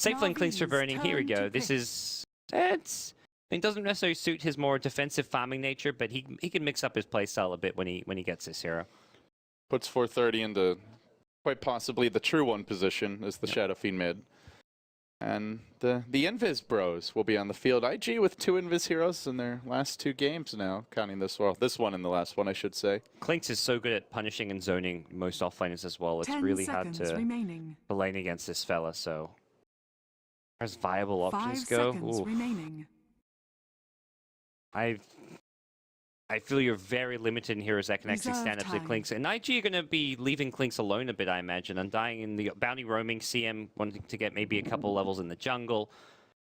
Safe lane clinks for burning. Here we go. This is... It doesn't necessarily suit his more defensive farming nature, but he can mix up his playstyle a bit when he gets this hero. Puts 430 into quite possibly the true one position as the Shadow Fiend mid. And the Invis bros will be on the field. IG with 2 Invis heroes in their last 2 games now, counting this one in the last one, I should say. Clinks is so good at punishing and zoning most offlaners as well. It's really hard to lane against this fella, so... As viable options go, I feel you're very limited in heroes that can actually stand up to Clinks. And IG are going to be leaving Clinks alone a bit, I imagine. Undying in the bounty roaming, CM wanting to get maybe a couple levels in the jungle.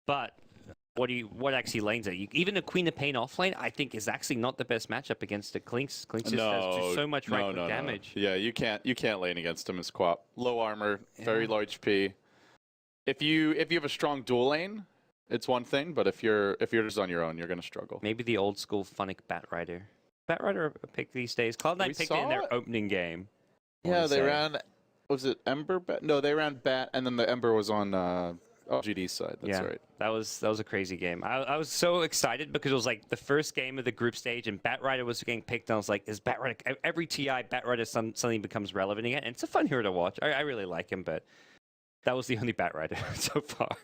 But what actually lanes it? Even a Queen of Pain offlane, I think, is actually not the best matchup against the Clinks. Clinks just has just so much right click damage. Yeah, you can't lane against him as Quap. Low armor, very low HP. If you have a strong dual lane, it's one thing, but if you're just on your own, you're gonna struggle. Maybe the old school Funnick Batrider. Batrider pick these days. Cloud9 picked it in their opening game. Yeah, they ran. Was it Ember Bat? No, they ran Bat, and then the Ember was on GD's side. That's right. That was a crazy game. I was so excited because it was like the first game of the group stage, and Batrider was getting picked. And I was like, "Is Batrider every TI Batrider suddenly becomes relevant again?" And it's a fun hero to watch. I really like him, but that was the only Batrider so far.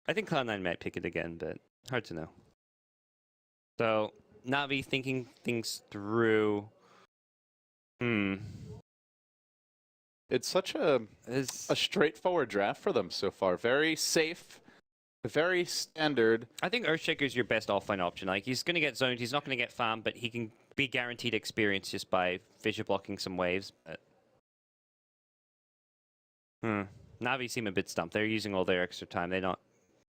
I think Cloud9 might pick it again, but hard to know. So, NaVi thinking things through. It's such a straightforward draft for them so far. Very safe, very standard. I think Earthshaker is your best offlane option. Like, he's going to get zoned, he's not going to get farmed, but he can be guaranteed experience just by fissure blocking some waves. But... NaVi seem a bit stumped. They're using all their extra time. They're not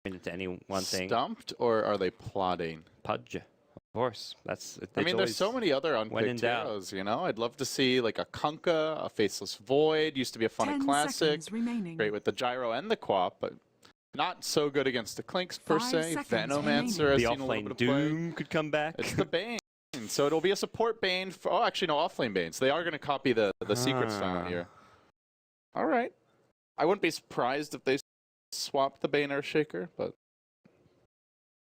into any one thing. Stumped, or are they plotting? Pudge, of course. I mean, there's so many other unpicked heroes, you know? I'd love to see, like, a Kunkka, a Faceless Void. Used to be a funny classic. Great with the Gyro and the Quap, but not so good against the Clinks, per se. Venomancer has seen a little bit of Doom could come back. It's the Bane. So it'll be a support Bane. Oh, actually, no, offlane Bane. So they are going to copy the secret style here. All right. I wouldn't be surprised if they swap the Bane Earthshaker, but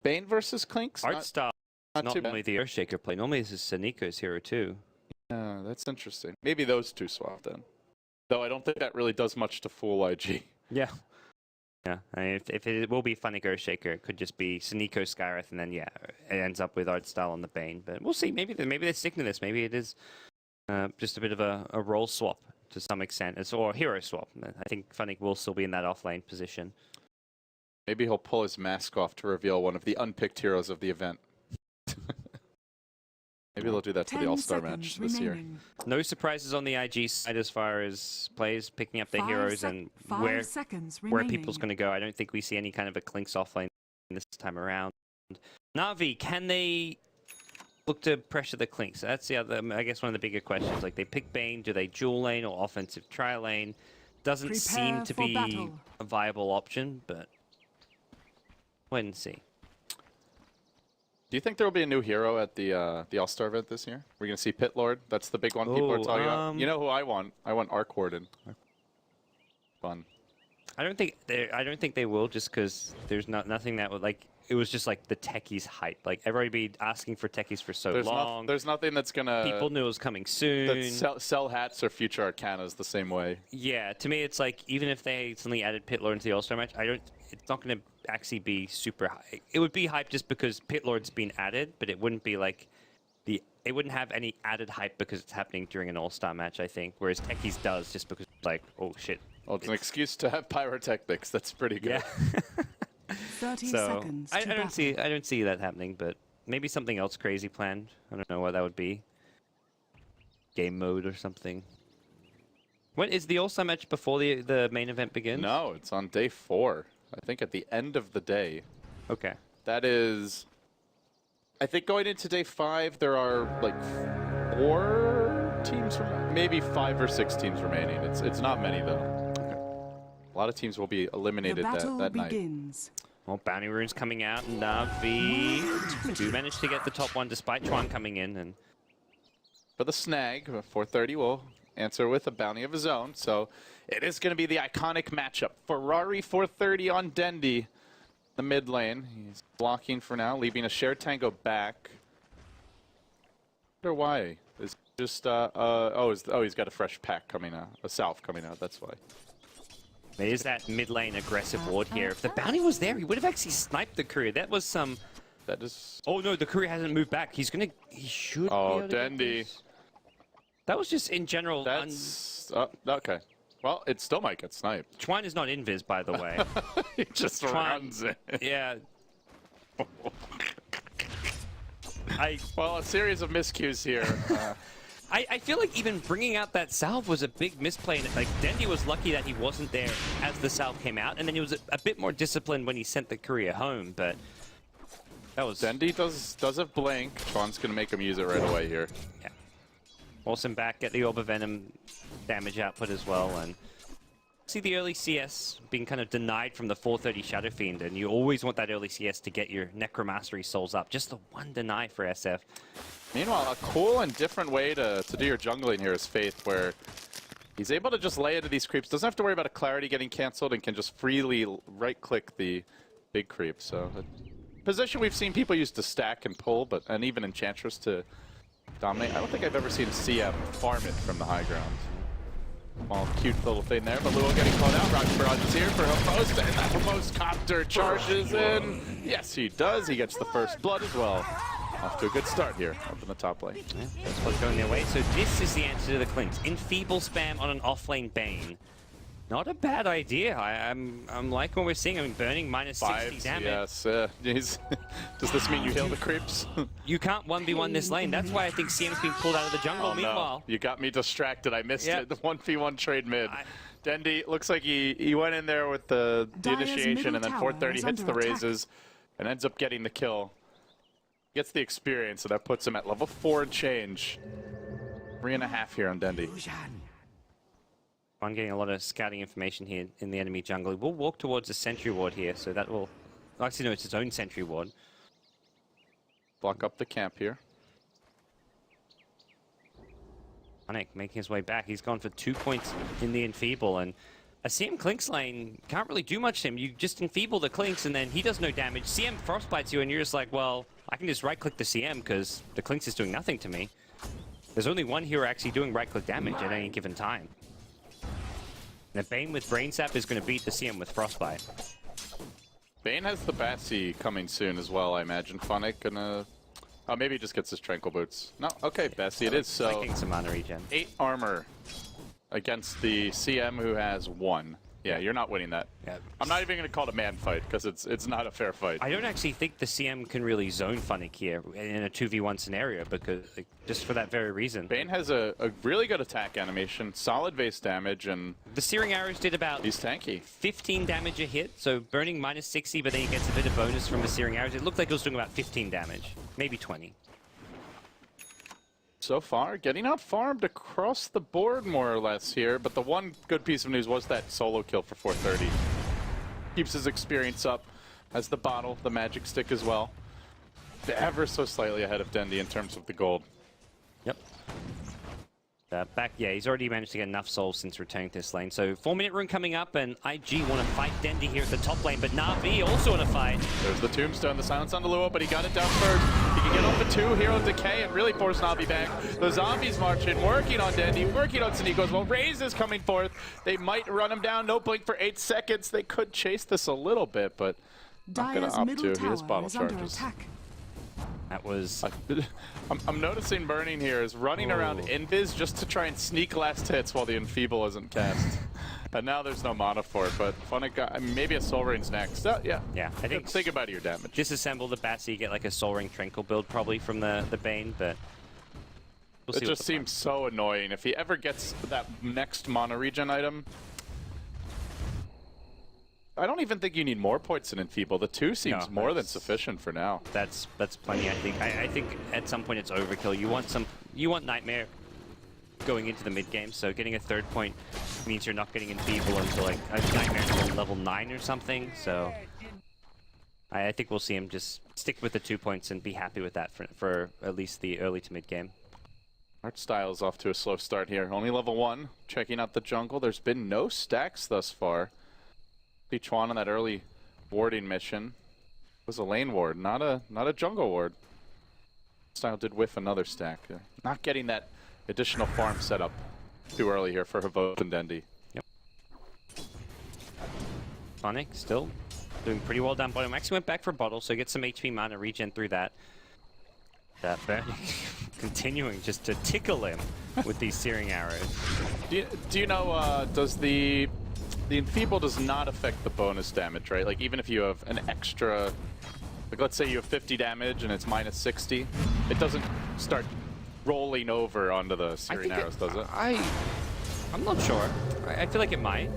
Bane versus Clinks? Art style not normally the Earthshaker play. Normally this is Saniko's hero too. Yeah, that's interesting. Maybe those two swap then. Though I don't think that really does much to fool IG. Yeah. Yeah, I mean, if it will be Funnick Earthshaker, it could just be Saniko Skyreth, and then yeah, it ends up with art style on the Bane. But we'll see. Maybe they're sticking to this. Maybe it is just a bit of a role swap to some extent, or a hero swap. I think Funnick will still be in that offlane position. Maybe he'll pull his mask off to reveal one of the unpicked heroes of the event. Maybe they'll do that for the All-Star match this year. No surprises on the IG side as far as players picking up their heroes and where people's going to go. I don't think we see any kind of a Clinks offlane this time around. NaVi, can they look to pressure the Clinks? That's the other, I guess, one of the bigger questions. Like, they pick Bane, do they dual lane or offensive tri lane? Doesn't seem to be a viable option, but wait and see. Do you think there will be a new hero at the All-Star event this year? We're going to see Pit Lord. That's the big one people are talking about. You know who I want? I want Arc Warden. Fun. I don't think they will, just because there's nothing that would, like, it was just like the techies hype. Like, everybody be asking for techies for so long. There's nothing that's gonna. People knew it was coming soon. Sell hats or future Arcanas the same way. Yeah, to me, it's like even if they suddenly added Pit Lord into the All-Star match, it's not gonna actually be super high. It would be hype just because Pit Lord's been added, but it wouldn't be like it wouldn't have any added hype because it's happening during an All-Star match, I think. Whereas techies does, just because it's like, oh shit. Well, it's an excuse to have pyrotechnics. That's pretty good. Yeah. 30 seconds. I don't see that happening, but maybe something else crazy planned. I don't know what that would be. Game mode or something. When is the All-Star match before the main event begins? No, it's on day 4. I think at the end of the day. Okay. That is, I think going into day 5, there are like 4 teams, maybe 5 or 6 teams remaining. It's not many though. A lot of teams will be eliminated that night. Well, bounty runes coming out, and NaVi do manage to get the top one despite Chuan coming in. And for the snag, 430 will answer with a bounty of his own. So it is going to be the iconic matchup. Ferrari 430 on Dendi, the mid lane. He's blocking for now, leaving a shared tango back. I wonder why. Is just he's got a fresh pack coming out, a salve coming out. That's why. There is that mid lane aggressive ward here. If the bounty was there, he would have actually sniped the courier. That was some. That is. Oh no, the courier hasn't moved back. He should. Oh, be able to get Dendi. this. That was just in general. That's okay. Well, it still might get sniped. Twine is not invis, by the way. He just runs it. Yeah. Well, a series of miscues here. I feel like even bringing out that salve was a big misplay. Like, Dendi was lucky that he wasn't there as the salve came out, and then he was a bit more disciplined when he sent the courier home, but that was... Dendi does have blink. Tron's going to make him use it right away here. Yeah. Awesome back, get the Orb of Venom damage output as well, and see the early CS being kind of denied from the 430 Shadow Fiend, and you always want that early CS to get your Necromastery souls up. Just the one deny for SF. Meanwhile, a cool and different way to do your jungling here is Faith, where he's able to just lay into these creeps. Doesn't have to worry about a clarity getting canceled and can just freely right-click the big creep. So a position we've seen people use to stack and pull, and even Enchantress to dominate. I don't think I've ever seen a CM farm it from the high ground. Well, cute little thing there, but Luo getting caught out. Rocket Barrage is here for Hippost, and that Hippost copter charges in. Yes, he does. He gets the first blood as well. Off to a good start here up in the top lane. Yeah, that's what's going their way. So this is the answer to the Clinks. Enfeeble spam on an off-lane Bane. Not a bad idea. I'm liking what we're seeing. I mean, burning minus 60 damage. Yes. Does this mean you heal the creeps? You can't 1v1 this lane. That's why I think CM's been pulled out of the jungle. Oh, Meanwhile, no. You got me distracted. I missed it. The 1v1 trade mid. Dendi looks like he went in there with the initiation, and then 430 hits the raises and ends up getting the kill. Gets the experience, so that puts him at level 4 and change. 3.5 here on Dendi. I'm getting a lot of scouting information here in the enemy jungle. We'll walk towards the sentry ward here, so that will... Actually, no, it's its own sentry ward. Block up the camp here. Onic making his way back. He's gone for 2 points in the Enfeeble, and a CM Clinks lane can't really do much to him. You just Enfeeble the Clinks, and then he does no damage. CM frostbites you, and you're just like, well, I can just right-click the CM, because the Clinks is doing nothing to me. There's only one hero actually doing right-click damage at any given time. And the Bane with Brain Sap is going to beat the CM with Frostbite. Bane has the Bassi coming soon as well, I imagine. Funnick gonna... Oh, maybe he just gets his Tranquil Boots. No, okay, Bassi it is, so... Making some mana regen. 8 armor against the CM who has 1. Yeah, you're not winning that. Yeah. I'm not even going to call it a man fight, because it's not a fair fight. I don't actually think the CM can really zone Funnick here in a 2v1 scenario, because just for that very reason. Bane has a really good attack animation, solid base damage, and... The Searing Arrows did about... He's tanky. 15 damage a hit, so burning minus 60, but then he gets a bit of bonus from the Searing Arrows. It looked like it was doing about 15 damage, maybe 20. So far, getting out farmed across the board more or less here, but the one good piece of news was that solo kill for 430. Keeps his experience up, has the bottle, the magic stick as well. Ever so slightly ahead of Dendi in terms of the gold. Yep. Yeah, he's already managed to get enough souls since returning to this lane. So 4-minute rune coming up, and IG want to fight Dendi here at the top lane, but NaVi also in a fight. There's the tombstone, the silence on the Luo, but he got it down first. He can get off the 2 hero decay and really force NaVi back. The zombies march in, working on Dendi, working on Sneeko as well. Raze is coming forth. They might run him down. No blink for 8 seconds. They could chase this a little bit, but not going to opt to. He has bottle charges. That was... I'm noticing Burning here is running around Invis just to try and sneak last hits while the Enfeeble isn't cast. And now there's no mana for it, but Funnick got... maybe a Soul Ring's next. Yeah, I think... Think about your damage. Disassemble the Bassi, get like a Soul Ring Tranquil build probably from the Bane, but... We'll it just seems so annoying. If he ever gets that next mana regen item... I don't even think you need more points than Enfeeble. The 2 seems more than sufficient for now. That's plenty, I think. I think at some point it's overkill. You want Nightmare going into the mid game, so getting a 3rd point means you're not getting Enfeeble until like a Nightmare level 9 or something. So I think we'll see him just stick with the 2 points and be happy with that for at least the early to mid game. Art Style's off to a slow start here. Only level 1. Checking out the jungle. There's been no stacks thus far. See Chuan on that early warding mission. It was a lane ward, not a jungle ward. Style did whiff another stack. Not getting that additional farm setup too early here for Havoth and Dendi. Yep. Sonic still doing pretty well down bottom. Actually went back for bottle, so get some HP mana regen through that. That burning continuing just to tickle him with these searing arrows. Do you know, does the enfeeble does not affect the bonus damage, right? Like even if you have an extra, like let's say you have 50 damage and it's minus 60, it doesn't start rolling over onto the searing arrows, does it? I'm not sure. I feel like it might.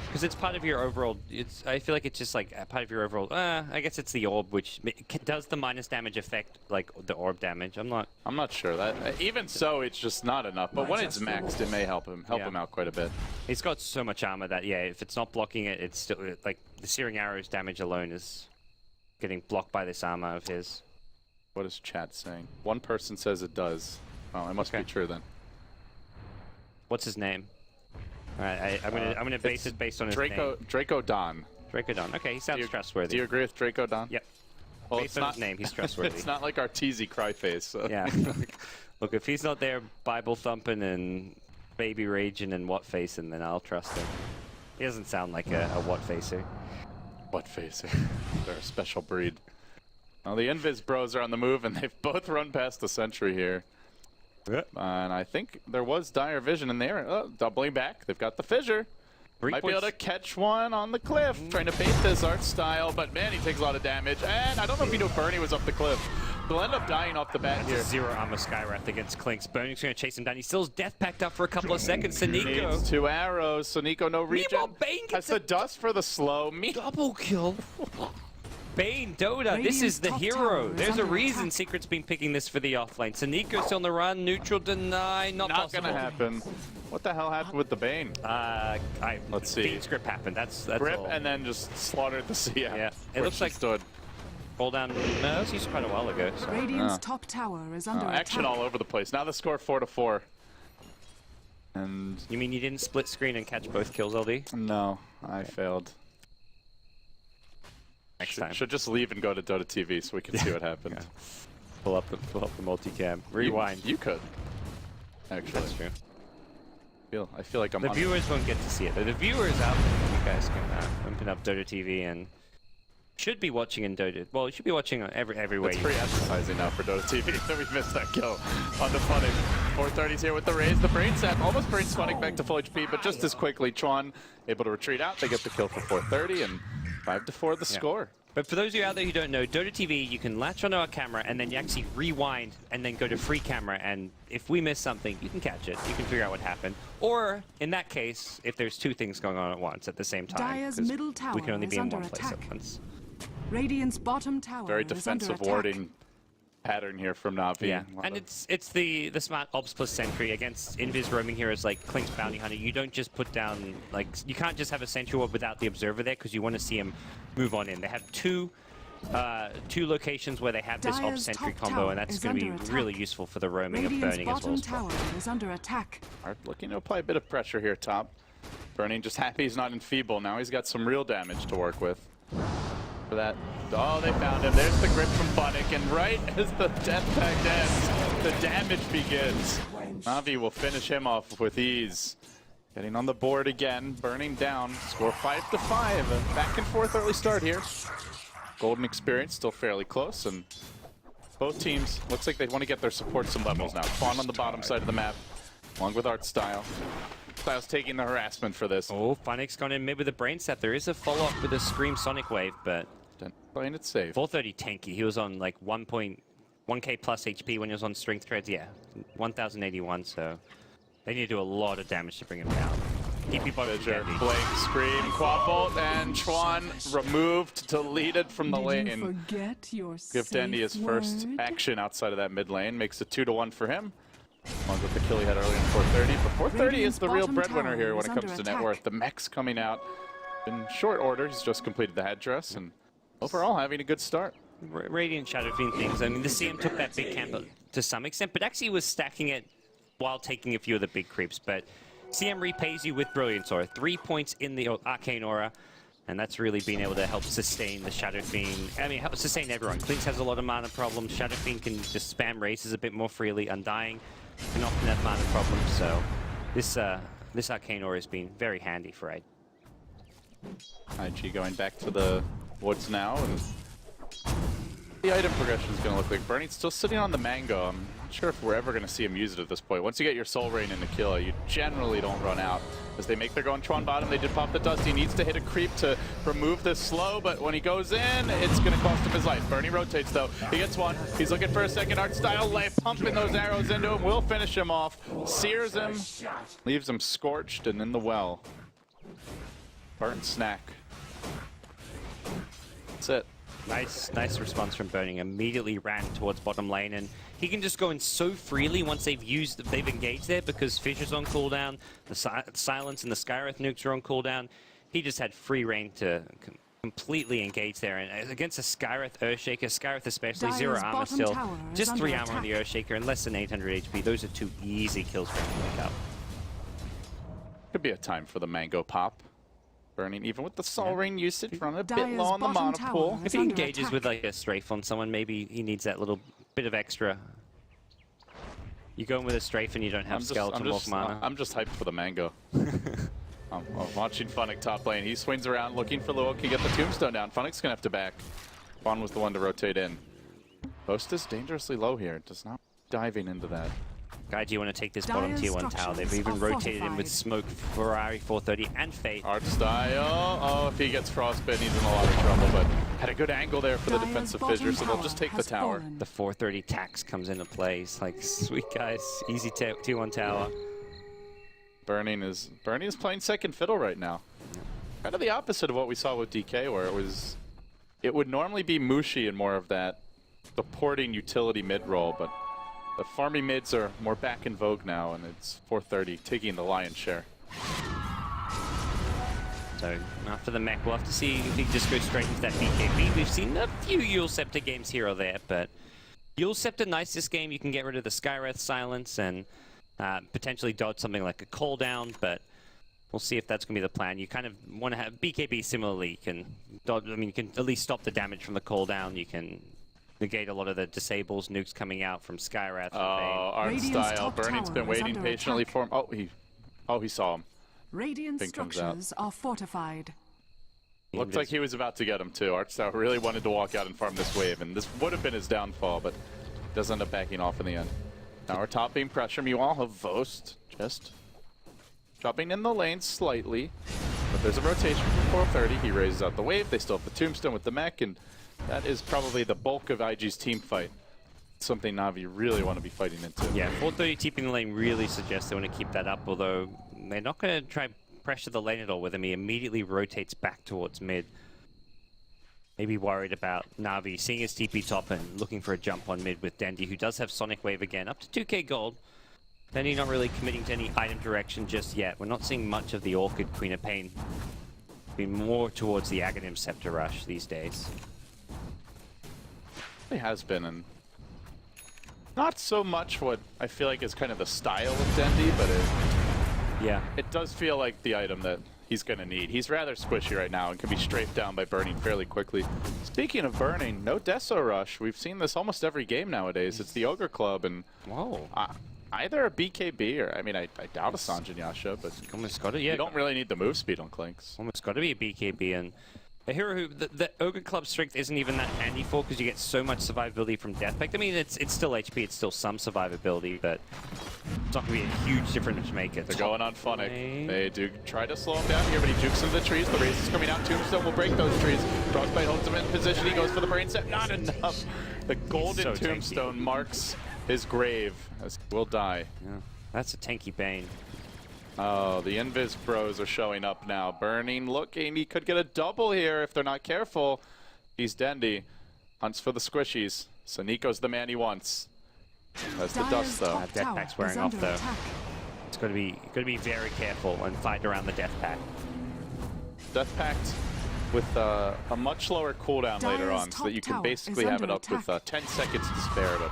Because it's part of your overall, I feel like it's just like a part of your overall, I guess it's the orb, which does the minus damage affect like the orb damage. I'm not sure that, even so, it's just not enough. But when it's maxed, it may help him out quite a bit. He's got so much armor that, yeah, if it's not blocking it, it's still, like, the searing arrows damage alone is getting blocked by this armor of his. What is chat saying? One person says it does. Oh, it must be true then. What's his name? Alright, I'm gonna base it based on his name. Draco Don. Draco Don. Okay, he sounds trustworthy. Do you agree with Draco Don? Yep. Well, based on his name, he's trustworthy. It's not like Arteezy Cryface. So. Yeah. Look, if he's not there Bible thumping and baby raging and what facing, then I'll trust him. He doesn't sound like a what facer. What facer? They're a special breed. Well, the Invis bros are on the move, and they've both run past the sentry here. Yep. And I think there was dire vision in there. Oh, doubling back. They've got the fissure. Might be able to catch one on the cliff. Trying to bait this Art Style, but man, he takes a lot of damage. And I don't know if you know Bernie was up the cliff. He'll end up dying off the bat here. Zero armor Skywrath against Clinks. Burning's going to chase him down. He still has death packed up for a couple of seconds. So Nico needs 2 arrows. So Nico no regen. Bane has the dust for the slow. Double kill. Bane, Dota, this is the hero. There's a reason Secret's been picking this for the offlane. So Nico's still on the run. Neutral deny. Not possible. Gonna happen. What the hell happened with the Bane? Let's see. Bean's grip happened. That's grip all. And then just slaughtered the CF. Yeah. It looks like stood. Fall down. No, that was used quite a while ago. So. Radiant's top tower is under attack. Action all over the place. Now the score 4-4. And you mean you didn't split screen and catch both kills, LD? No, I failed. Should just leave and go to Dota TV so we can see what happened. Yeah. Pull up the multicam. Rewind. You could. Actually. That's true. I feel like I'm. The viewers won't get to see it. The viewers out there, you guys can open up Dota TV and should be watching in Dota. Well, you should be watching every way. It's free advertising now for Dota TV. Then we missed that kill on the funding. 430's here with the raise. The brain sap almost brings Sonic back to full HP, but just as quickly, Chuan able to retreat out. They get the kill for 430 and 5-4 the score. But for those of you out there who don't know, Dota TV, you can latch onto our camera and then you actually rewind and then go to free camera, and if we miss something, you can catch it. You can figure out what happened. Or, in that case, if there's 2 things going on at once at the same time. Dire's middle tower we can only be in one attack. place at once. Radiant's bottom tower Very defensive warding pattern here from NaVi. Yeah, and it's the smart Ops plus Sentry against Invis roaming heroes like Clink's Bounty Hunter. You don't just put down, like, you can't just have a Sentry ward without the Observer there, because you want to see him move on in. They have two locations where they have this Ops Sentry combo, and that's going to be really useful for the roaming of Burning as well. Tower is under attack. Looking to apply a bit of pressure here top. Burning just happy he's not enfeeble. Now he's got some real damage to work with. For that. Oh, they found him. There's the grip from Bunnick, and right as the death pact ends, the damage begins. NaVi will finish him off with ease. Getting on the board again, burning down. Score 5-5. A back and forth early start here. Golden experience still fairly close, and both teams looks like they want to get their support some levels now. Fawn on the bottom side of the map, along with Art Style. Style's taking the harassment for this. Oh, Funnick's gone in mid with a brain set. There is a follow-up with a Scream Sonic Wave, but playing it safe. 430 tanky. He was on like 1K plus HP when he was on Strength Treads. Yeah, 1081, so they need to do a lot of damage to bring him down. EP Fissure, Blink, Scream, Quad Bolt, and Chuan removed, deleted from the lane. Give Dendi his first action outside of that mid lane. Makes it 2-1 for him. Along with the kill he had early in 430. But 430 is the real breadwinner here when it comes to net worth. The mech's coming out in short order. He's just completed the headdress, and overall having a good start. Radiant Shadow Fiend things. I mean, the CM took that big camp to some extent, but actually was stacking it while taking a few of the big creeps. But CM repays you with Brilliance Aura. 3 points in the Arcane Aura. And that's really been able to help sustain the Shadow Fiend. I mean, help sustain everyone. Clinkz has a lot of mana problems. Shadow Fiend can just spam races a bit more freely. Undying can often have mana problems. So this Arcane Aura has been very handy for Aid. IG going back to the woods now, and the item progression is going to look like Burning's still sitting on the Mango. I'm not sure if we're ever going to see him use it at this point. Once you get your Soul Rain into kill, you generally don't run out. As they make their go on Chuan bottom, they did pop the Dust. He needs to hit a creep to remove this slow, but when he goes in, it's going to cost him his life. Bernie rotates though. He gets one. He's looking for a second art style lay, pumping those arrows into him. Will finish him off. Sears him. Leaves him scorched and in the well. Burnt snack. That's it. Nice response from Burning. Immediately ran towards bottom lane, and he can just go in so freely once they've engaged there, because Fissure's on cooldown, the Silence and the Skywrath nukes are on cooldown. He just had free reign to completely engage there, and against a Skywrath Earthshaker, Skywrath especially, Dire's 0 armor still, just 3 armor attack. on the Earthshaker and less than 800 HP. Those are 2 easy kills for him to pick up. Could be a time for the Mango pop. Burning, even with the Soul Ring usage, running a bit Dire's low on the bottom mana tower pool. is If he under engages attack. with like a strafe on someone, maybe he needs that little bit of extra. You go in with a strafe and you don't have Skeleton Wolf mana. I'm just hyped for the Mango. I'm watching Funnick top lane. He swings around looking for Luo, can get the Tombstone down. Funnick's gonna have to back. Vaughn was the one to rotate in. Ghost is dangerously low here. Does not diving into that. Guy, do you want to take this bottom Dire's tier 1 tower? They've even structures are rotated him with fortified. Smoke, Ferrari 430, and Fate. Art style. Oh, if he gets frostbitten, he's in a lot of trouble, but had a good angle there for the Dire's defensive bottom fissure, so they'll tower just take the has tower. fallen. The 430 tax comes into play. It's like, sweet guys, easy tier 1 tower. Burning is playing second fiddle right now. Kind of the opposite of what we saw with DK, where it would normally be Mushi and more of that supporting utility mid role, but the farmy mids are more back in vogue now, and it's 430 taking the lion's share. So after the mech, we'll have to see if he just goes straight into that BKB. We've seen a few Yule Scepter games here or there, but Yule Scepter nice this game. You can get rid of the Skywrath Silence and potentially dodge something like a call down, but we'll see if that's going to be the plan. You kind of want to have BKB similarly. You can dodge, I mean, you can at least stop the damage from the call down. You can negate a lot of the disables, nukes coming out from Skywrath. Oh, art Radiant's style. top Burning's tower been is waiting under patiently attack. for him. He saw him. Radiant Thing comes out. structures are fortified. Looked like he was about to get him too. Artstyle really wanted to walk out and farm this wave, and this would have been his downfall, but does end up backing off in the end. Tower top being pressure. Meanwhile, Havost just dropping in the lane slightly, but there's a rotation from 430. He raises out the wave. They still have the Tombstone with the mech, and that is probably the bulk of IG's team fight. Something NaVi really want to be fighting into. Yeah, 430 keeping the lane really suggests they want to keep that up, although they're not going to try pressure the lane at all with him. He immediately rotates back towards mid. Maybe worried about NaVi seeing his TP top and looking for a jump on mid with Dendi, who does have Sonic Wave again, up to 2k gold. Dendi not really committing to any item direction just yet. We're not seeing much of the Orchid Queen of Pain. Been more towards the Aghanim Scepter Rush these days. It has been, and not so much what I feel like is kind of the style of Dendi, but it does feel like the item that he's going to need. He's rather squishy right now and can be strafed down by Burning fairly quickly. Speaking of Burning, no Deso Rush. We've seen this almost every game nowadays. It's the Ogre Club, and Whoa. either a BKB or, I mean, I doubt a Sanjin Yasha, but Almost got it, yeah. you don't really need the move speed on Clinkz. Almost got to be a BKB, and a hero who the Ogre Club strength isn't even that handy for, because you get so much survivability from Death Pact. I mean, it's still HP, it's still some survivability, but it's not going to be a huge difference maker. They're going on Funnick. They do try to slow him down here, but he jukes into the trees. The race is coming out. Tombstone will break those trees. Frostbite holds him in position. He goes for the brain set. Not enough. The golden so tanky. Tombstone marks his grave as he will die. Yeah, that's a tanky Bane. Oh, the Invis bros are showing up now. Burning, looking. He could get a double here if they're not careful. He's Dendi. Hunts for the squishies. So Nico's the man he wants. That's the Dire's dust, though. top Death tower Pact's wearing is off, under though. attack. It's got to be very careful and fight around the Death Pact. Death Pact with a much lower cooldown later Dire's on, so that you top can tower basically is have it under up with attack. 10 seconds to spare to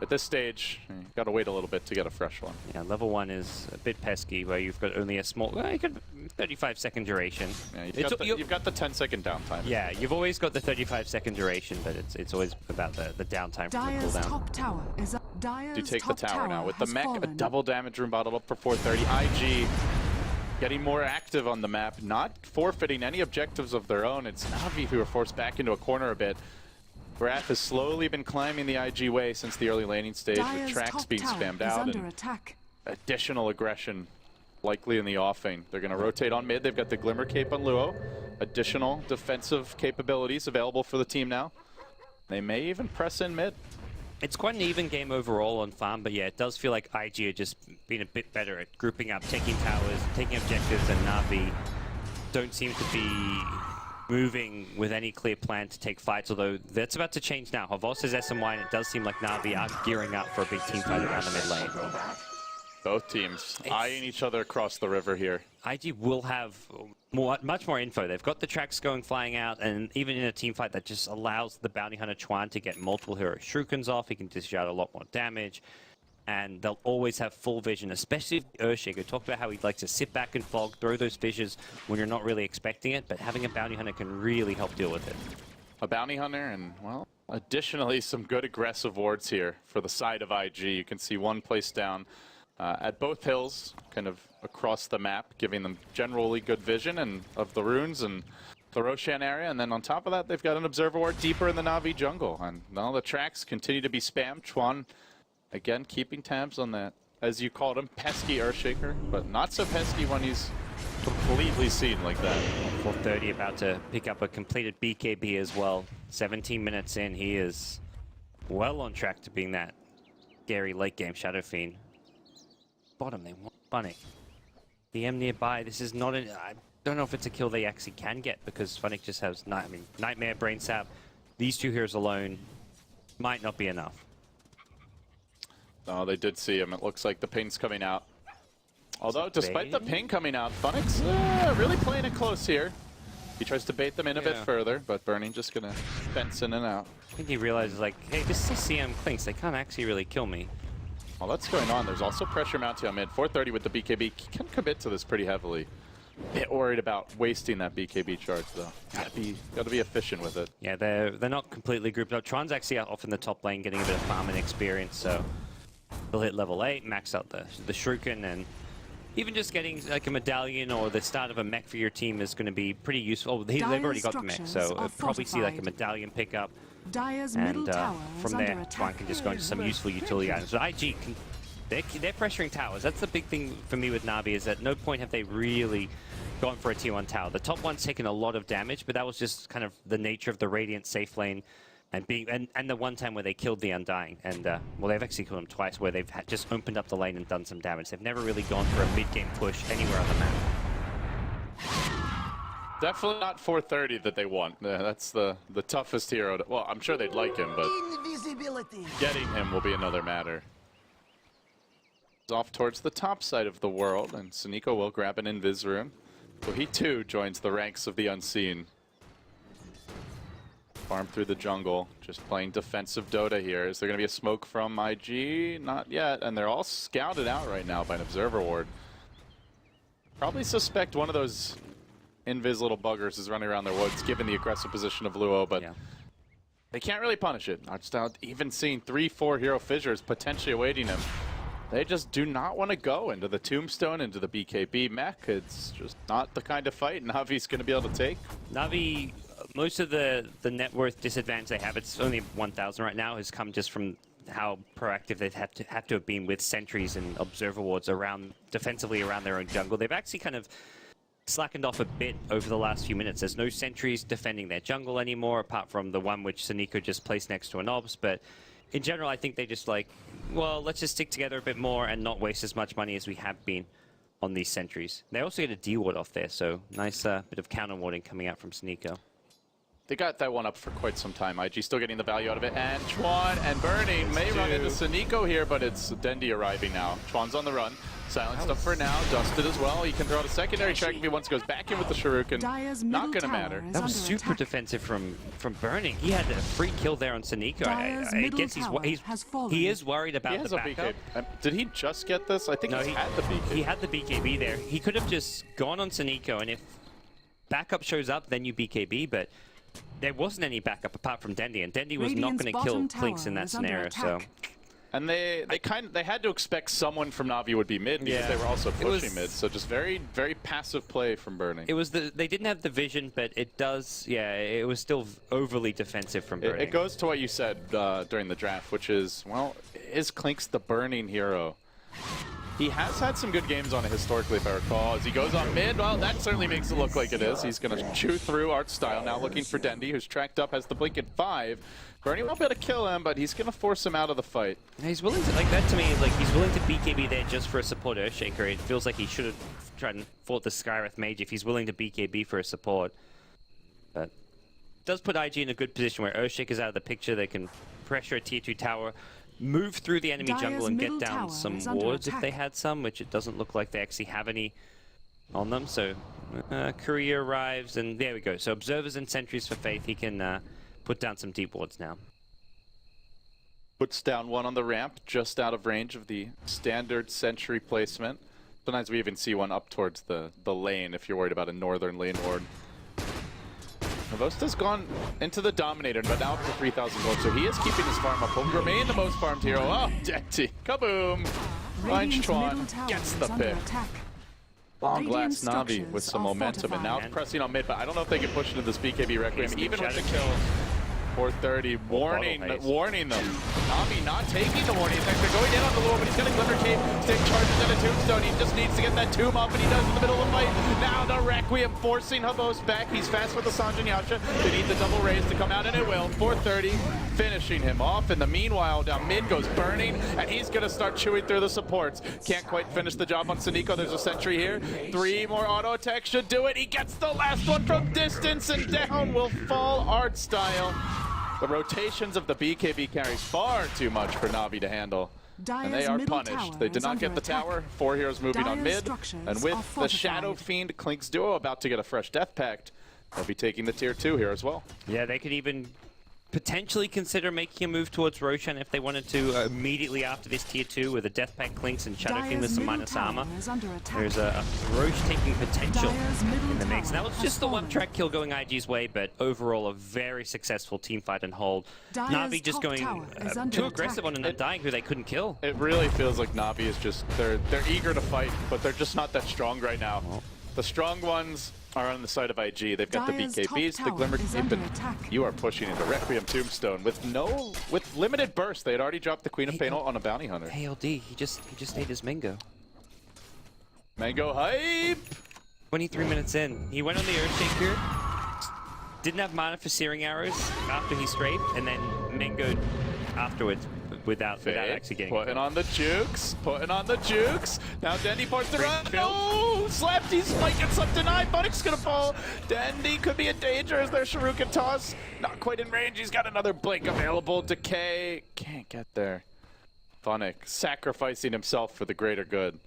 At this stage, you gotta wait a little bit to get a fresh one. Yeah, level 1 is a bit pesky, where you've got only a small, well, you could 35-second duration. Yeah, you've got the 10-second downtime. Yeah, you've always got the 35-second duration, but it's always about the downtime from the Dire's cooldown. top tower is up. Dire's Do take the top tower now. With the has mech, a fallen. double damage room bottled up for 430. IG getting more active on the map, not forfeiting any objectives of their own. It's NaVi who are forced back into a corner a bit. Wrath has slowly been climbing the IG way since the early laning stage, Dire's with tracks top being tower spammed is out under and attack. additional aggression likely in the offing. They're going to rotate on mid. They've got the Glimmer Cape on Luo. Additional defensive capabilities available for the team now. They may even press in mid. It's quite an even game overall on farm, but yeah, it does feel like IG are just being a bit better at grouping up, taking towers, taking objectives, and NaVi don't seem to be moving with any clear plan to take fights, although that's about to change now. Havos is SMY, and it does seem like NaVi are gearing up for a big team fight around the mid lane. Both teams eyeing each other across the river here. IG will have much more info. They've got the tracks going flying out, and even in a team fight that just allows the bounty hunter Chuan to get multiple hero shurikens off, he can dish out a lot more damage, and they'll always have full vision, especially Urshick, who talked about how he'd like to sit back and fog, throw those fissures when you're not really expecting it, but having a bounty hunter can really help deal with it. A bounty hunter and, well, additionally some good aggressive wards here for the side of IG. You can see one placed down at both hills, kind of across the map, giving them generally good vision and of the runes and the Roshan area. And then on top of that, they've got an observer ward deeper in the NaVi jungle. And now the tracks continue to be spammed. Chuan, again, keeping tabs on that, as you called him, pesky Earthshaker, but not so pesky when he's completely seen like that. 430 about to pick up a completed BKB as well. 17 minutes in, he is well on track to being that scary late game Shadow Fiend. Bottom, they want Funny. DM nearby, this is not an... I don't know if it's a kill they actually can get, because Funny just has Nightmare, Brain Sap. These two heroes alone might not be enough. Oh, they did see him. It looks like the ping's coming out. Although, despite the ping coming out, Funix really playing it close here. He tries to bait them in a bit further, but Burning just gonna fence in and out. I think he realizes, like, hey, this is CM Clinks. They can't actually really kill me. While that's going on, there's also pressure mounting on mid. 430 with the BKB. He can commit to this pretty heavily. Bit worried about wasting that BKB charge, though. Gotta be efficient with it. Yeah, they're not completely grouped up. Tron's actually off in the top lane getting a bit of farming experience, so they'll hit level 8, max out the Shuriken, and even just getting like a medallion or the start of a mech for your team is going to be pretty useful. They've already got the mech, so I'll probably see like a medallion pickup. Dire's And middle tower from there, Tron can just go into some useful utility items. So IG, they're pressuring towers. That's the big thing for me with NaVi, is at no point have they really gone for a tier 1 tower. The top one's taken a lot of damage, but that was just kind of the nature of the Radiant safe lane and the one time where they killed the Undying. And, well, they've actually killed them twice, where they've just opened up the lane and done some damage. They've never really gone for a mid-game push anywhere on the map. Definitely not 430 that they want. That's the toughest hero. Well, I'm sure they'd like him, but getting him will be another matter. Off towards the top side of the world, and Suniko will grab an Invis rune. So he too joins the ranks of the unseen. Farm through the jungle, just playing defensive Dota here. Is there going to be a smoke from IG? Not yet, and they're all scouted out right now by an observer ward. Probably suspect one of those Invis little buggers is running around their woods, given the aggressive position of Luo, but they can't really punish it. Just even seeing 3-4 hero fissures potentially awaiting him. They just do not want to go into the Tombstone, into the BKB mech. It's just not the kind of fight NaVi's going to be able to take. NaVi, most of the net worth disadvantage they have, it's only 1,000 right now, has come just from how proactive they've have to have been with sentries and observer wards defensively around their own jungle. They've actually kind of slackened off a bit over the last few minutes. There's no sentries defending their jungle anymore, apart from the one which Suniko just placed next to an obs, but in general, I think they just like, well, let's just stick together a bit more and not waste as much money as we have been on these sentries. They also get a D-ward off there, so nice bit of counter-warding coming out from Suniko. They got that one up for quite some time. IG still getting the value out of it, and Chuan and Burning may run into Suniko here, but it's Dendi arriving now. Chuan's on the run. Silenced up for now, dusted as well. He can throw out a secondary track if he wants, goes back in with the Shuriken. Not gonna matter. That was super defensive from Burning. He had a free kill there on Saniko. I guess he is worried about the backup. Did he just get this? I think he had the BKB. He had the BKB there. He could have just gone on Saniko, and if backup shows up, then you BKB, but there wasn't any backup apart from Dendi, and Dendi was not going to kill Clinks in that scenario, so... And they had to expect someone from NaVi would be mid because they were also pushing mid. So just very passive play from Burning. It was they didn't have the vision, but it was still overly defensive from Burning. It goes to what you said during the draft, which is, well, is Clinks the Burning hero? He has had some good games on it historically, if I recall. As he goes on mid, well, that certainly makes it look like it is. He's going to chew through Art Style, now looking for Dendi, who's tracked up, has the blink at 5. Bernie won't be able to kill him, but he's going to force him out of the fight. He's willing to, like that to me, like he's willing to BKB there just for a support Earthshaker. It feels like he should have tried and fought the Skywrath Mage if he's willing to BKB for a support. But it does put IG in a good position where Earthshaker's out of the picture. They can pressure a tier 2 tower, move through the enemy jungle and get down some wards if they had some, which it doesn't look like they actually have any on them. So Courier arrives, and there we go. So Observers and Sentries for Faith. He can put down some deep wards now. Puts down one on the ramp, just out of range of the standard sentry placement. Sometimes we even see one up towards the lane if you're worried about a northern lane ward. Navosta's gone into the Dominator, but now up to 3,000 gold, so he is keeping his farm up. Will remain the most farmed hero. Oh, Dendi. Kaboom! Finds Chuan, gets the pick. Long last NaVi with some momentum, and now pressing on mid, but I don't know if they can push into this BKB Requiem, even with the kill. 430, warning them. NaVi not taking the warning. In fact, they're going in on the low, but he's got a Glimmer Cape. Stick charges and a Tombstone. He just needs to get that tomb up, and he does in the middle of the fight. Now the Requiem forcing Havos back. He's fast with the Sanjin Yasha. They need the double raise to come out, and it will. 430, finishing him off. In the meanwhile, down mid goes Burning, and he's going to start chewing through the supports. Can't quite finish the job on Saniko. There's a sentry here. 3 more auto attacks should do it. He gets the last one from distance, and down will fall Art Style. The rotations of the BKB carries far too much for NaVi to handle. And they are punished. They did not get the tower. 4 heroes moving on mid. And with the Shadow Fiend Clinks duo about to get a fresh Death Pact, they'll be taking the tier 2 here as well. Yeah, they could even potentially consider making a move towards Roshan if they wanted to immediately after this tier 2 with a Death Pact Clinks and Shadow Fiend with some minus armor. There's a Roche taking potential in the mix. That was just the one-track kill going IG's way, but overall a very successful team fight and hold. NaVi just going too aggressive on a dying who they couldn't kill. It really feels like NaVi is just, they're eager to fight, but they're just not that strong right now. The strong ones are on the side of IG. They've got the BKBs, the Glimmer Cape, and you are pushing into Requiem Tombstone with limited burst. They had already dropped the Queen of Pain on a bounty hunter. ALD, he just ate his Mango. Mango hype! 23 minutes in. He went on the Earthshaker, didn't have mana for Searing Arrows after he strafed, and then Mangoed afterwards without actually getting putting on the jukes, Now Dendi forced to run. Oh, slapped. He might get some denied. Bunnick's gonna fall. Dendi could be in danger as their Shuriken toss. Not quite in range. He's got another blink available. Decay can't get there. Bunnick sacrificing himself for the greater good.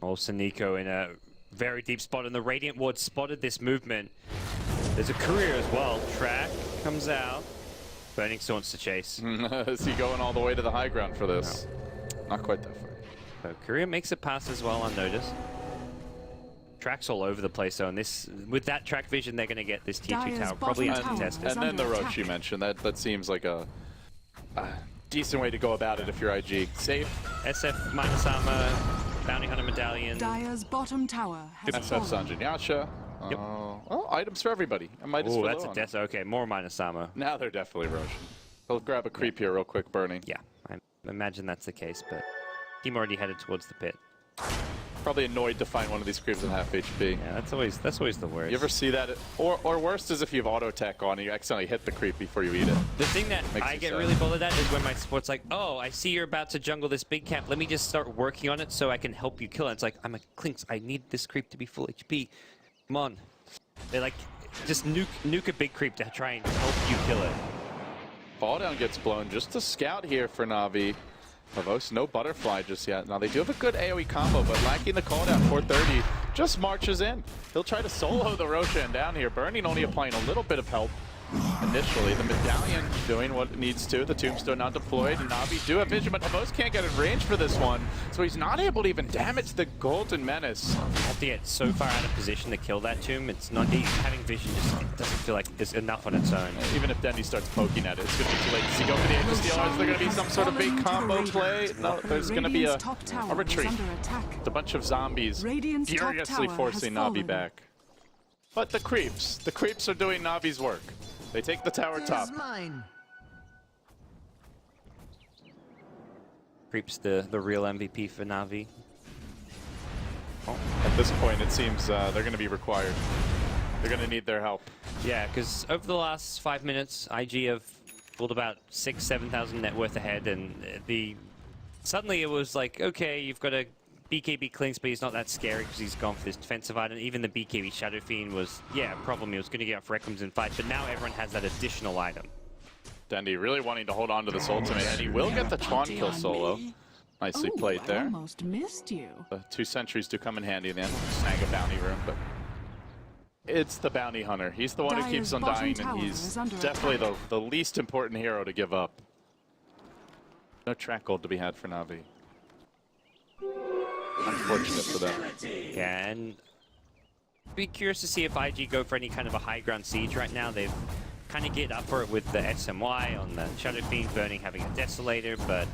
Oh, Saniko in a very deep spot, and the Radiant Ward spotted this movement. There's a Courier as well. Track comes out. Burning still wants to chase. Is he going all the way to the high ground for this? No. Not quite that far. So Courier makes it pass as well unnoticed. Track's all over the place though, and this, with that track vision, they're going to get this tier 2 tower probably uncontested. And then the Roche you mentioned, that seems like a decent way to go about it if you're IG. Safe. SF minus armor, Bounty Hunter Medallion. Dire's bottom tower has SF Sanjin Yasha. Yep. Well, items for everybody. Oh, that's a death. Okay, more minus armor. Now they're definitely Roche. He'll grab a creep here real quick, Burning. Yeah, I imagine that's the case, but team already headed towards the pit. Probably annoyed to find one of these creeps in half HP. Yeah, that's always the worst. You ever see that? Or worst is if you have auto attack on and you accidentally hit the creep before you eat it. The thing that I get really bothered at is when my support's like, oh, I see you're about to jungle this big camp. Let me just start working on it so I can help you kill it. It's like, I'm a Clinks. I need this creep to be full HP. Come on. They like, just nuke a big creep to try and help you kill it. Fall down gets blown just to scout here for NaVi. Pavos, no butterfly just yet. Now they do have a good AoE combo, but lacking the cooldown. 430 just marches in. He'll try to solo the Roshan down here. Burning only applying a little bit of help initially. The medallion doing what it needs to. The tombstone not deployed. And NaVi do have vision, but Pavos can't get in range for this one. So he's not able to even damage the Golden Menace. You have to get so far out of position to kill that tomb. It's not having vision, just it doesn't feel like it's enough on its own. Even if Dendy starts poking at it, it's going to be too late. Does he go for the Aegis Stealer? Is there going to be some sort of big combo play? No, there's going to be a retreat. It's a bunch of zombies furiously forcing NaVi back. But the creeps are doing NaVi's work. They take the tower top. Creeps the real MVP for NaVi. Oh, at this point, it seems they're going to be required. They're going to need their help. Yeah, because over the last 5 minutes, IG have pulled about 6,000-7,000 net worth ahead, and suddenly it was like, okay, you've got a BKB Clinks, but he's not that scary because he's gone for this defensive item. Even the BKB Shadow Fiend was, yeah, a problem. He was going to get off Requiem's in fight, but now everyone has that additional item. Dendy really wanting to hold on to this ultimate, and he will get the Chuan kill solo. Nicely played there. Almost missed you. The 2 sentries do come in handy in the end. Snag a bounty room, but it's the bounty hunter. He's the one who keeps on dying, and he's definitely the least important hero to give up. No track gold to be had for NaVi. Unfortunate for them. Yeah, and be curious to see if IG go for any kind of a high ground siege right now. They've kind of get up for it with the SMY on the Shadow Fiend, Burning having a Desolator, but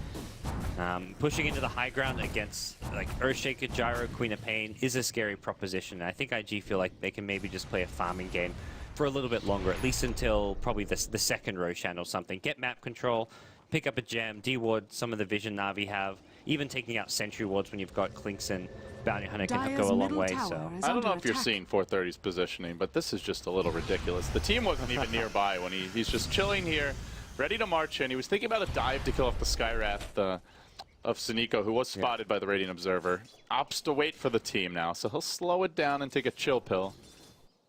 pushing into the high ground against like Earthshaker, Gyro, Queen of Pain is a scary proposition. I think IG feel like they can maybe just play a farming game for a little bit longer, at least until probably the second Roshan or something. Get map control, pick up a gem, de-ward some of the vision NaVi have. Even taking out sentry wards when you've got Clinks and Bounty Hunter can go a long way. So I don't know if you're seeing 430's positioning, but this is just a little ridiculous. The team wasn't even nearby when he's just chilling here, ready to march in. He was thinking about a dive to kill off the Skywrath of Sunico, who was spotted by the Radiant Observer. Opts to wait for the team now, so he'll slow it down and take a chill pill.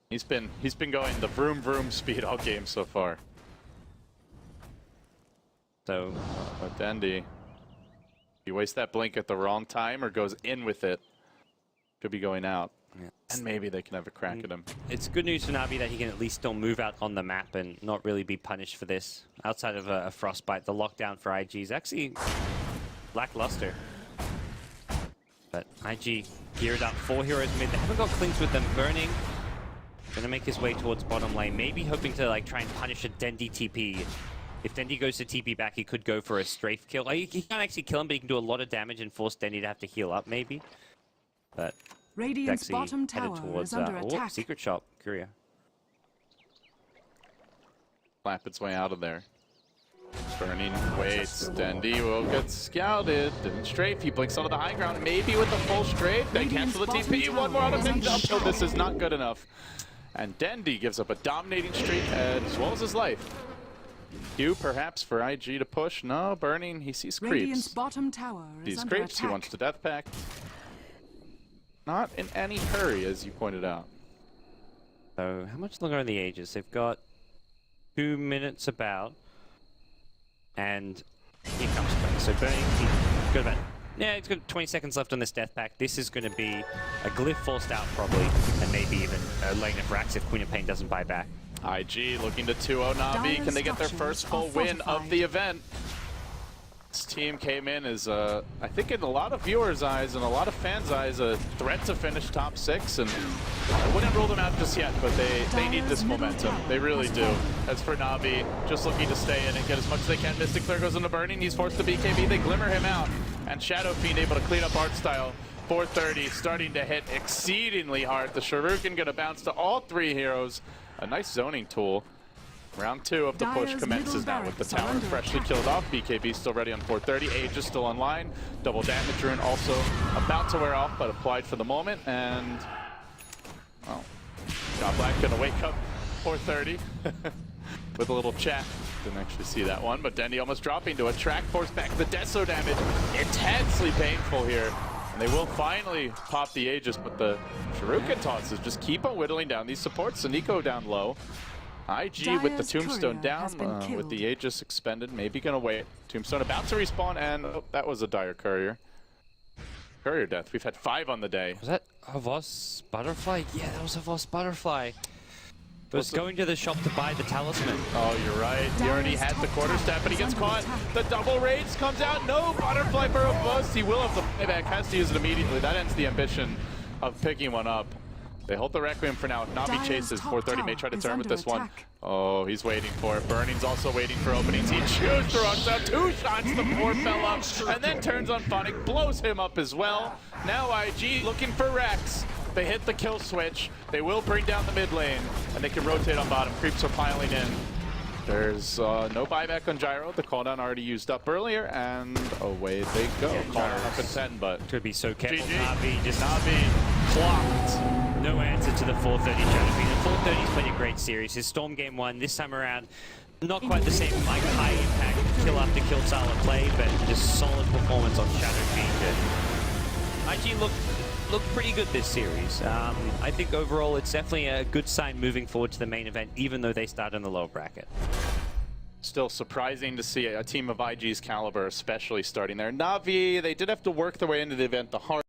He's been going the vroom vroom speed all game so far. So but Dendy, he wastes that blink at the wrong time or goes in with it, could be going out. Yeah. And maybe they can have a crack at him. It's good news for NaVi that he can at least still move out on the map and not really be punished for this. Outside of a Frostbite, the lockdown for IG is actually lackluster. But IG geared up, 4 heroes mid. They haven't got Clinks with them. Burning gonna make his way towards bottom lane, maybe hoping to like try and punish a Dendy TP. If Dendy goes to TP back, he could go for a strafe kill. He can't actually kill him, but he can do a lot of damage and force Dendy to have to heal up, maybe. But Radiant's bottom tower towards is under attack. Secret Shop, Curia. Flap its way out of there. Burning waits. Dendy will get scouted. Didn't strafe. He blinks onto the high ground. Maybe with the full strafe. They cancel the TP. One more out of him. Oh, this is not good enough. And Dendy gives up a dominating streak as well as his life. Q perhaps for IG to push. No, Burning. He sees creeps. Bottom tower is These creeps. He wants to death pact. Not in any hurry, as you pointed out. So how much longer are the Aegis? They've got 2 minutes about. And here comes Burning. So Burning, he's got about, he's got 20 seconds left on this death pack. This is going to be a glyph forced out probably, and maybe even a lane of Rax if Queen of Pain doesn't buy back. IG looking to 2-0 NaVi. Can they get their first full win of the event? This team came in as, I think in a lot of viewers' eyes and a lot of fans' eyes, a threat to finish top 6. And I wouldn't rule them out just yet, but they need this momentum. They really do. As for NaVi, just looking to stay in and get as much as they can. Mystic Flare goes into Burning. He's forced to BKB. They glimmer him out. And Shadow Fiend able to clean up art style. 430 starting to hit exceedingly hard. The Shuriken going to bounce to all 3 heroes. A nice zoning tool. Round 2 of the push commences now with the tower freshly killed off. BKB still ready on 430. Aegis still online. Double damage rune also about to wear off, but applied for the moment. And, well, God Black gonna wake up 430 with a little chat. Didn't actually see that one, but Dendy almost dropping to a track force back. The Deso damage intensely painful here. And they will finally pop the Aegis, but the Shuriken tosses just keep on whittling down these supports. Sunico down low. IG with the Dire's Tombstone courier has been down, with the killed. Aegis expended, maybe gonna wait. Tombstone about to respawn, and oh, that was a Dire Courier. Courier death. We've had 5 on the day. Was that a Voss Butterfly? Yeah, that was a Voss Butterfly. Was going to the shop to buy the talisman. Oh, you're right. He already had the quarterstaff, but he gets caught. The double raids comes out. No butterfly for a bust. He will have the playback. Has to use it immediately. That ends the ambition of picking one up. They hold the Requiem for now. NaVi chases. 430 may try to turn with this one. Oh, he's waiting for it. Burning's also waiting for openings. He chews the rocks out. 2 shots, the poor fella. And then turns on Phonic. Blows him up as well. Now IG looking for Rex. They hit the kill switch. They will bring down the mid lane, and they can rotate on bottom. Creeps are piling in. There's no buyback on Gyro. The cooldown already used up earlier, and away they go. Cooldown up at 10, but Could be so careful. GG. NaVi just NaVi clocked. no answer to the 430 Shadowfiend. The 430's played a great series. His Storm game 1 this time around. Not quite the same like high impact kill after kill style of play, but just solid performance on Shadowfiend. IG looked pretty good this series. I think overall it's definitely a good sign moving forward to the main event, even though they start in the lower bracket. Still surprising to see a team of IG's caliber, especially starting there. NaVi, they did have to work their way into the event the hard